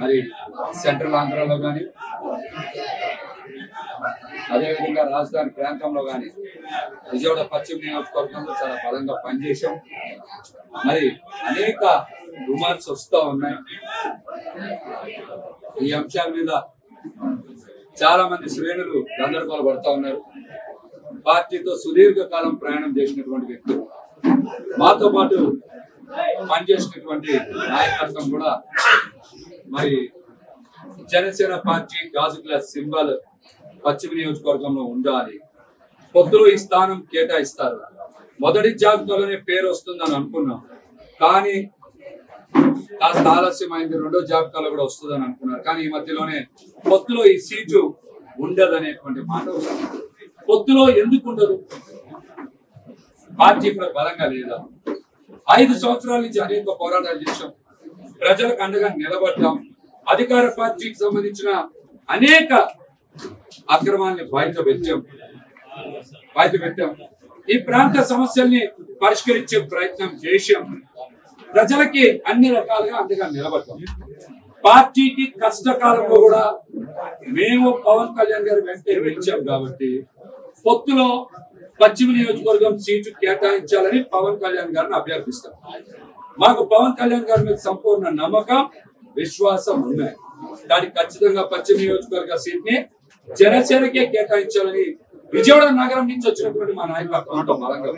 మరి సెంట్రల్ ఆంధ్రాలో కానీ అదేవిధంగా రాజధాని ప్రాంతంలో కానీ విజయవాడ పశ్చిమ నియోజకవర్గంలో చాలా బలంగా పనిచేశాం. మరి అనేక రుమార్స్ వస్తూ ఉన్నాయి. ఈ అంశాల మీద చాలా మంది శ్రేణులు గందరగోళ పడుతూ ఉన్నారు. పార్టీతో సుదీర్ఘకాలం ప్రయాణం చేసినటువంటి వ్యక్తులు, మాతో పాటు పనిచేసినటువంటి నాయకత్వం కూడా మరి జనసేన పార్టీ గాజు గ్లాస్ సింబల్ పశ్చిమ నియోజకవర్గంలో ఉండాలి, పొత్తులో ఈ స్థానం కేటాయిస్తారు, మొదటి జాబితాలోనే పేరు వస్తుందని అనుకున్నాం. కానీ కాస్త ఆలస్యమైంది, రెండో జాబితాలో కూడా వస్తుందని అనుకున్నారు. కానీ ఈ మధ్యలోనే పొత్తులో ఈ సీటు ఉండదనేటువంటి మాట వస్తుంది. పొత్తులో ఎందుకు ఉండదు? పార్టీ కూడా బలంగా లేదా? 5 సంవత్సరాల నుంచి అనేక పోరాటాలు చేశాం, ప్రజలకు అండగా నిలబడ్డాం, అధికార పార్టీకి సంబంధించిన అనేక అక్రమాన్ని బయట పెట్టాం, ఈ ప్రాంత సమస్యల్ని పరిష్కరించే ప్రయత్నం చేశాం, ప్రజలకి అన్ని రకాలుగా అండగా నిలబడ్డాం. పార్టీకి కష్టకాలంలో కూడా మేము పవన్ కళ్యాణ్ గారు వెంటే నిలిచాం. కాబట్టి పొత్తులో పశ్చిమ నియోజకవర్గం సీటు కేటాయించాలని పవన్ కళ్యాణ్ గారిని అభ్యర్థిస్తాం. మాకు పవన్ కళ్యాణ్ గారి మీద సంపూర్ణ నమ్మకం, విశ్వాసం ఉన్నాయి. దానికి ఖచ్చితంగా పశ్చిమ నియోజకవర్గ సీట్ ని జనసేనకే కేటాయించాలని విజయవాడ నగరం నుంచి వచ్చినటువంటి మా నాయకత్వంతో బలంగా.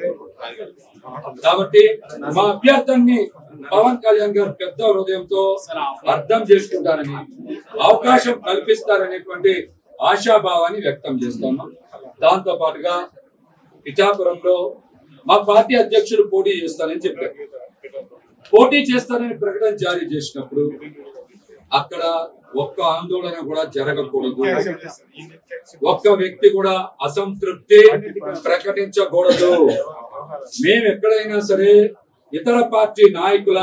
కాబట్టి మా అభ్యర్థాన్ని పవన్ కళ్యాణ్ గారు పెద్ద హృదయంతో అర్థం చేసుకుంటారని, అవకాశం కల్పిస్తారనేటువంటి ఆశాభావాన్ని వ్యక్తం చేస్తున్నాం. దాంతో పాటుగా పిఠాపురంలో మా పార్టీ అధ్యక్షుడు పోటీ చేస్తానని చెప్పారు. పోటీ చేస్తానని ప్రకటన జారీ చేసినప్పుడు అక్కడ ఒక్క ఆందోళన కూడా జరగకూడదు, ఒక్క వ్యక్తి కూడా అసంతృప్తి ప్రకటించకూడదు. మేము ఎక్కడైనా సరే ఇతర పార్టీ నాయకుల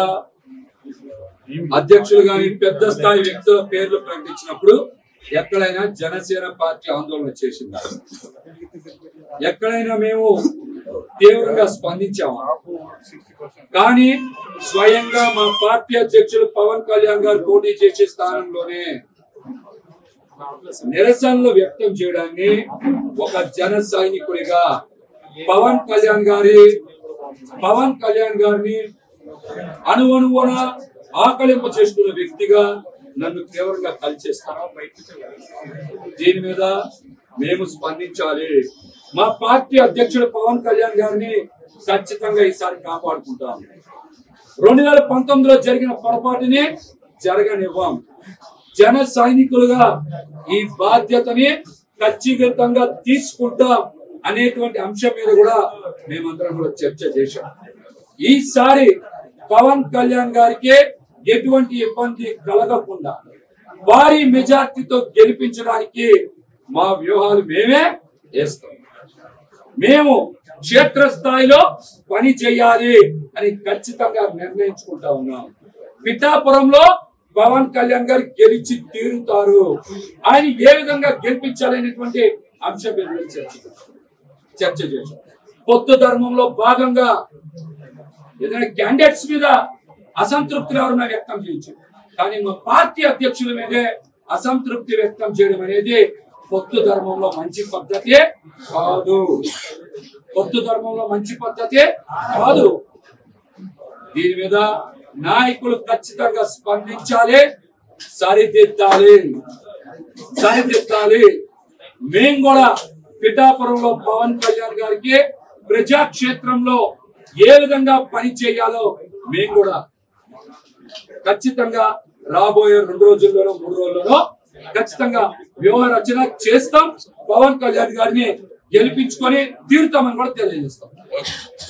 అధ్యక్షులు గాని పెద్ద స్థాయి వ్యక్తుల పేర్లు ప్రకటించినప్పుడు ఎక్కడైనా జనసేన పార్టీ ఆందోళన చేసిందా? ఎక్కడైనా మేము తీవ్రంగా స్పందించాము. కానీ స్వయంగా మా పార్టీ అధ్యక్షులు పవన్ కళ్యాణ్ గారు పోటీ చేసే స్థానంలోనే నిరసనలు వ్యక్తం చేయడాన్ని ఒక జన సైనికుడిగా పవన్ కళ్యాణ్ గారిని అణువణువున ఆకలింపు చేసుకున్న వ్యక్తిగా నన్ను తీవ్రంగా కలిచేస్తాను. దీని మీద మేము స్పందించాలి. మా పార్టీ అధ్యక్షుడు పవన్ కళ్యాణ్ గారిని ఖచ్చితంగా ఈసారి కాపాడుకుంటాం. 2019లో జరిగిన పొరపాటుని జరగనివ్వం. జన సైనికులుగా ఈ బాధ్యతని ఖచ్చితంగా తీసుకుంటాం అనేటువంటి అంశం మీద కూడా మేమందరం కూడా చర్చ చేశాం. ఈసారి పవన్ కళ్యాణ్ గారికి ఎటువంటి ఇబ్బంది కలగకుండా భారీ మెజార్టీతో గెలిపించడానికి మా వ్యూహాలు మేమే వేస్తాం. మేము క్షేత్రస్థాయిలో పని చేయాలి అని ఖచ్చితంగా నిర్ణయించుకుంటా ఉన్నాం. పిఠాపురంలో పవన్ కళ్యాణ్ గారు గెలిచి తీరుతారు. ఆయన ఏ విధంగా గెలిపించాలనేటువంటి అంశం మీద చర్చ చేశాం. పొత్తు ధర్మంలో భాగంగా ఏదైనా క్యాండిడేట్స్ మీద అసంతృప్తి ఎవరైనా వ్యక్తం చేయొచ్చు, కానీ మా పార్టీ అధ్యక్షుల మీదే అసంతృప్తి వ్యక్తం చేయడం అనేది పొత్తు ధర్మంలో మంచి పద్ధతే కాదు. పొత్తు ధర్మంలో మంచి పద్ధతే కాదు. దీని మీద నాయకులు ఖచ్చితంగా స్పందించాలి, సరిదిద్దాలి. మేము కూడా పిఠాపురంలో పవన్ కళ్యాణ్ గారికి ప్రజాక్షేత్రంలో ఏ విధంగా పని చేయాలో మేము కూడా ఖచ్చితంగా రాబోయే 2 రోజుల్లోనో 3 రోజుల్లోనో ఖచ్చితంగా వ్యూహ రచన చేస్తాం. పవన్ కళ్యాణ్ గారిని గెలిపించుకొని తీరుతామని కూడా తెలియజేస్తాం.